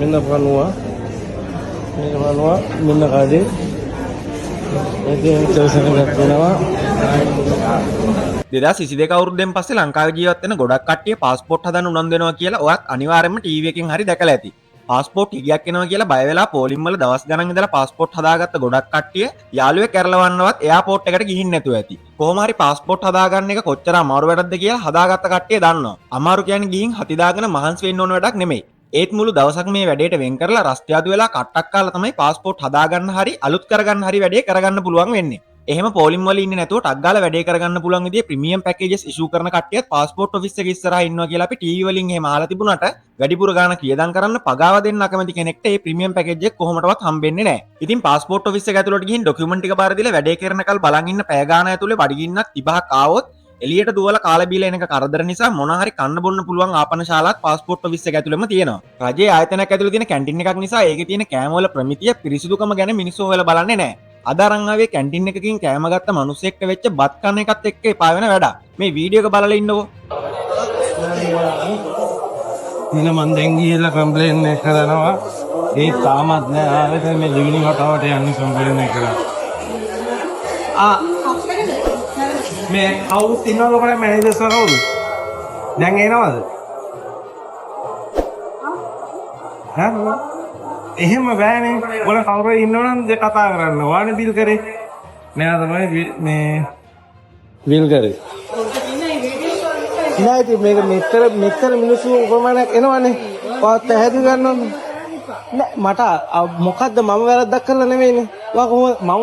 මෙන්න පණුවා මේක පණුවා මෙන්න කඩේ ඉතින් සෙල්සනක් වෙනවා 2022 අවුරුද්දෙන් පස්සේ ලංකාවේ ජීවත් වෙන ගොඩක් කට්ටිය પાස්පෝර්ට් හදන්න උනන්දු වෙනවා කියලා ඔයත් අනිවාර්යයෙන්ම ටීවී එකෙන් හරි දැකලා ඇති. පාස්පෝර්ට් හිගයක් එනවා කියලා බය වෙලා පොලිම් වල දවස් ගණන් ඉඳලා පාස්පෝර්ට් හදාගත්ත ගොඩක් කට්ටිය යාළුවෙක් කැරලවන්නවත් එයාපෝට් එකට ගිහින් නැතුව ඇති. කොහොම හරි පාස්පෝර්ට් හදාගන්න එක කොච්චර අමාරු වැඩක්ද කියලා හදාගත්ත කට්ටිය දන්නවා. අමාරු කියන්නේ ගිහින් හති දාගෙන මහන්සි වෙන්න ඕන වැඩක් නෙමෙයි. ඒත් මුළු දවසක් මේ වැඩේට වෙන් කරලා රස්තියාදු වෙලා කට්ටක් කාලා තමයි පාස්පෝර්ට් හදාගන්න හරි අලුත් කරගන්න හරි වැඩේ කරගන්න පුළුවන් වෙන්නේ. එහෙම පොලිම් වල ඉන්නේ නැතුව ටක් ගාලා වැඩේ කරගන්න පුළුවන් විදිහේ ප්‍රීමියම් පැකේජස් ඉෂුව කරන කට්ටියත් පාස්පෝර්ට් ඔෆිස් එකේ ඉස්සරහා ඉන්නවා කියලා අපි ටීවී වලින් එහෙම අහලා තිබුණාට වැඩිපුර ගාණ කියදම් කරන්න පගාව දෙන්න අකමැති කෙනෙක්ට මේ ප්‍රීමියම් පැකේජ් එක කොහොමඩවත් හම්බෙන්නේ නැහැ. ඉතින් පාස්පෝර්ට් ඔෆිස් එක ඇතුළට ගිහින් ඩොකියුමන්ට් ටික බාර දීලා වැඩේ කරනකල් බලන් ඉන්න පැය ගාණ ඇතුලේ බඩගින්නක් 30ක් ආවොත් එළියට දුවලා කාලා බීලා එනක කරදර නිසා මොන හරි කන්න බොන්න පුළුවන් ආපන ශාලාවක් පාස්පෝර්ට් ඔෆිස් එක ඇතුළෙම තියෙනවා. රජයේ ආයතනයක් ඇතුළේ තියෙන කැන්ටින් එකක් නිසා ඒකේ තියෙන කෑම වල ප්‍රමිතිය පිරිසිදුකම ගැන මිනිස්සු හොයලා බලන්නේ නැහැ. අද අරන් ආවේ කැන්ටින් එකකින් කෑම ගත්ත මිනිස්සෙක්ට වෙච්ච බත් කන එකත් එක්ක එපා වෙන වැඩක්. මේ වීඩියෝ එක බලලා ඉන්නකෝ. ඉතින් මම දැන් ගිහලා කම්ප්ලේන් එක කරනවා. ඒ තාමත් නෑ ආවෙත් මේ ලිවිනි වටාවට යන්නේ කම්ප්ලේන් එක කරා. මේ කවුරුත් ඉන්නවද කොහේ මැනේජර්ස් කවුද? දැන් එනවද? හා එහෙම බෑනේ. ඔල කවුරු ඉන්නවනම් දෙ කතා කරන්න. වානේ බිල් කරේ. මෙයා තමයි මේ බිල් කරේ. නෑ ඉතින් මේක මෙතර මිනිස්සු කොහොමද එනවනේ. ඔයත් පැහැදිලි ගන්නවද? නෑ මට මොකද්ද මම වැරද්දක් කරලා නෙමෙයිනේ. ඔයා කොහොම මම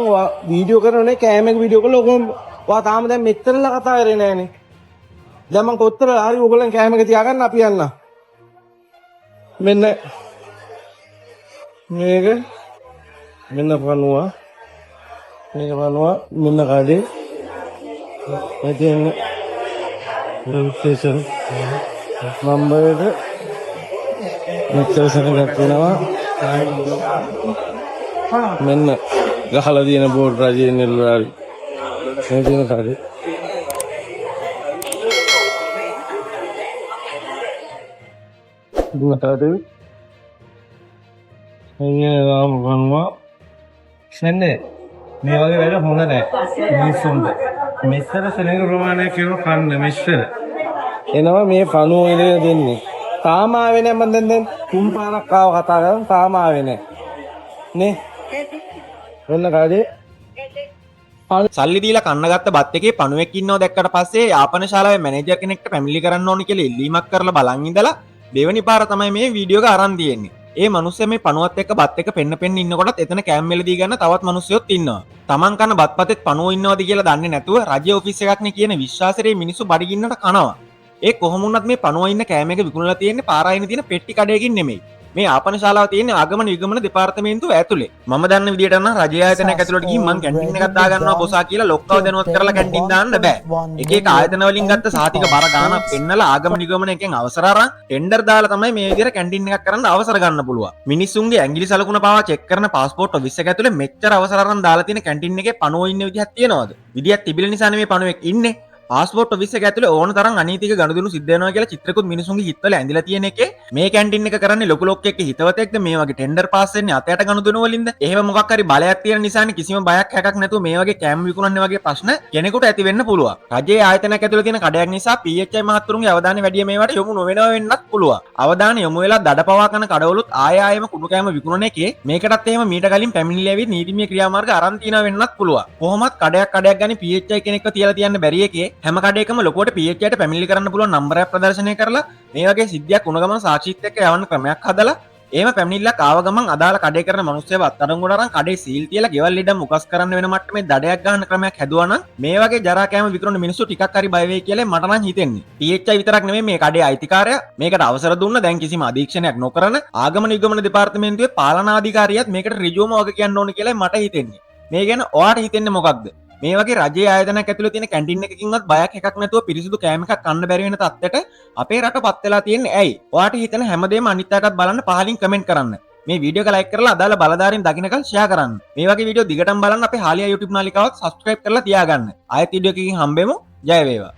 වීඩියෝ කරනනේ කෑම එක වීඩියෝ කළා කොහොම ඔයා තාම දැන් මෙතනලා කතා කරේ නෑනේ. දැන් මම කොතර හරි ඕගොල්ලන් කෑම එක තියාගන්න අපි යන්න. මෙන්න මේක මෙන්න පණුවා මේක පණුවා මෙන්න කඩේ ඉතින් රෙජිස්ට්‍රේෂන් නම්බර් එක මෙච්චර සෙනගක් වෙනවා මෙන්න ගහලා තියෙන බෝඩ් රජයේ නිලධාරි මේ තියෙන කඩේ දුවටද අයියෝ ගන්නවා ෂන්නේ මේ වගේ වැඩ හොඳ නැහැ මිනිස්සුන්ට මෙච්චර සෙනඟ ප්‍රමාණයක් කියන කන්න මෙච්චර එනවා මේ පණුව ඉලේ දෙන්නේ තාම ආවේ නැහැ මම දැන් තුන් පාරක් ආව කතා කරන් තාම ආවේ නැහැ නේ වෙන්න කාඩේ සල්ලි දීලා කන්න ගත්ත බත් එකේ පණුවෙක් ඉන්නව දැක්කට පස්සේ යාපන ශාලාවේ මැනේජර් කෙනෙක්ට පැමිණිලි කරන්න ඕනි කියලා ඉල්ලීමක් කරලා බලන් ඉඳලා දෙවෙනි පාර තමයි මේ වීඩියෝ එක අරන් තියෙන්නේ. ඒ මනුස්සයා මේ පණුවත් එක්ක බත් එක පෙන්න ඉන්නකොටත් එතන කෑම මෙලදී ගන්න තවත් මනුස්සයොත් ඉන්නවා. Taman කන බත්පතෙත් පණුව ඉන්නවද කියලා දන්නේ නැතුව රජයේ ඔෆිස් එකක් නේ කියන විශ්වාසයේ මිනිස්සු බඩගින්නට කනවා. ඒ කොහොම වුණත් මේ පණුව ඉන්න කෑම එක විකුණලා තියෙන්නේ පාරායින තියෙන පෙට්ටි කඩයකින් නෙමෙයි. මේ ආපන ශාලාව තියෙන්නේ ආගමන විගමන දෙපාර්තමේන්තුව ඇතුලේ. මම දන්න විදියට නම් රජයේ ආයතනයක් ඇතුළට ගිහින් මං කැන්ටින් එකක් දාගන්නවා බොසා කියලා ලොක්කව දැනුවත් කරලා කැන්ටින් දාන්න බෑ. එක එක ආයතන වලින් ගත්ත සාතික බර ගාණක් පෙන්නලා ආගම නිගමන එකෙන් අවසර අරන් ටෙන්ඩර් දාලා තමයි මේ විදියට කැන්ටින් එකක් කරන්න අවසර ගන්න පුළුවන්. මිනිස්සුන්ගේ ඇඟිලි සලකුණ පාවා චෙක් කරන પાස්පෝර්ට් ඔෆිස් එක ඇතුලේ මෙච්චර අවසර අරන් දාලා තියෙන කැන්ටින් එකේ පණුව ඉන්න විදිහක් තියනවද? විදියක් තිබිලා නිසා නෙමේ පණුවෙක් ඉන්නේ. පාස්පෝර්ට් ඔෆිස් එක ඇතුලේ ඕන තරම් අනීතික ගනුදෙනු සිද්ධ වෙනවා කියලා චිත්‍රකුත් මිනිසුන්ගේ හිතවල ඇඳිලා තියෙන එකේ මේ කැන්ටින් එක කරන්නේ ලොකු ලොක්කෙක්ගේ හිතවතෙක්ද මේ වගේ ටෙන්ඩර් පාස් වෙන්නේ අතයට ගනුදෙනු වලින්ද එහෙම මොකක් හරි බලයක් තියෙන නිසානේ කිසිම බයක් හැකක් නැතුව මේ වගේ කෑම විකුණන්නේ වගේ ප්‍රශ්න කෙනෙකුට ඇති වෙන්න පුළුවන්. රජයේ ආයතනයක් ඇතුලේ තියෙන කඩයක් නිසා PHI මහත්තුරුන්ගේ අවධානය වැඩි මේවට යොමු නොවෙනවා වෙන්නත් පුළුවන්. අවධානය යොමු වෙලා දඩපවා කරන කඩවලුත් ආයෙම කුණු කෑම විකුණන එකේ මේකටත් එහෙම මීට කලින් පැමිණිලි ඇවිත් නීතිමය ක්‍රියාමාර්ග අරන් තියනවා වෙන්නත් පුළුවන්. කොහොමත් කඩයක් ගන්න PHI කෙනෙක්ව තියලා තියන්න බැරි එකේ හැම කඩේකම ලොකුවට PHIට පැමිණිලි කරන්න පුළුවන් නම්බරයක් ප්‍රදර්ශනය කරලා මේ වගේ සිද්ධියක් වුණ ගමන් සාක්ෂිත් එක්ක යවන්න ක්‍රමයක් හදලා එහෙම පැමිණිල්ලක් ආව ගමන් අදාළ කඩේ කරන මිනිස්සුව අත්අඩංගුවට අරන් කඩේ සීල් තියලා ගෙවල් ඉඩම් මුකස් කරන්න වෙන මට්ටමේ දඩයක් ගන්න ක්‍රමයක් හැදුවා නම් මේ වගේ ජරා කෑම විකුණන මිනිස්සු ටිකක් හරි බය වෙයි කියලා මට නම් හිතෙන්නේ. PHI විතරක් නෙමෙයි මේ කඩේ අයිතිකාරයා මේකට අවසර දුන්න දැන් කිසිම අධීක්ෂණයක් නොකරන ආගමන විගමන දෙපාර්තමේන්තුවේ පාලනාධිකාරියත් මේකට ඍජුවම වග කියන්න ඕන කියලා මට හිතෙන්නේ. මේ ගැන ඔයාට හිතෙන්නේ මොකක්ද? මේ වගේ රජයේ ආයතනයක් ඇතුළේ තියෙන කැන්ටින් එකකින්වත් බයක් එකක් නැතුව පිරිසිදු කෑම එකක් කන්න බැරි වෙන තත්ත්වයට අපේ රට පත් වෙලා තියෙන්නේ ඇයි? ඔයාට හිතෙන හැමදේම අනිත් අයටත් බලන්න පහලින් කමෙන්ට් කරන්න. මේ වීඩියෝ එක ලයික් කරලා අදාළ බලධාරීන් දකින්නකල් ෂෙයා කරන්න. මේ වගේ වීඩියෝ දිගටම බලන්න අපේ හාලියා YouTube නාලිකාවත් subscribe කරලා තියාගන්න. ආයෙත් වීඩියෝ එකකින් හම්බෙමු. ජය වේවා.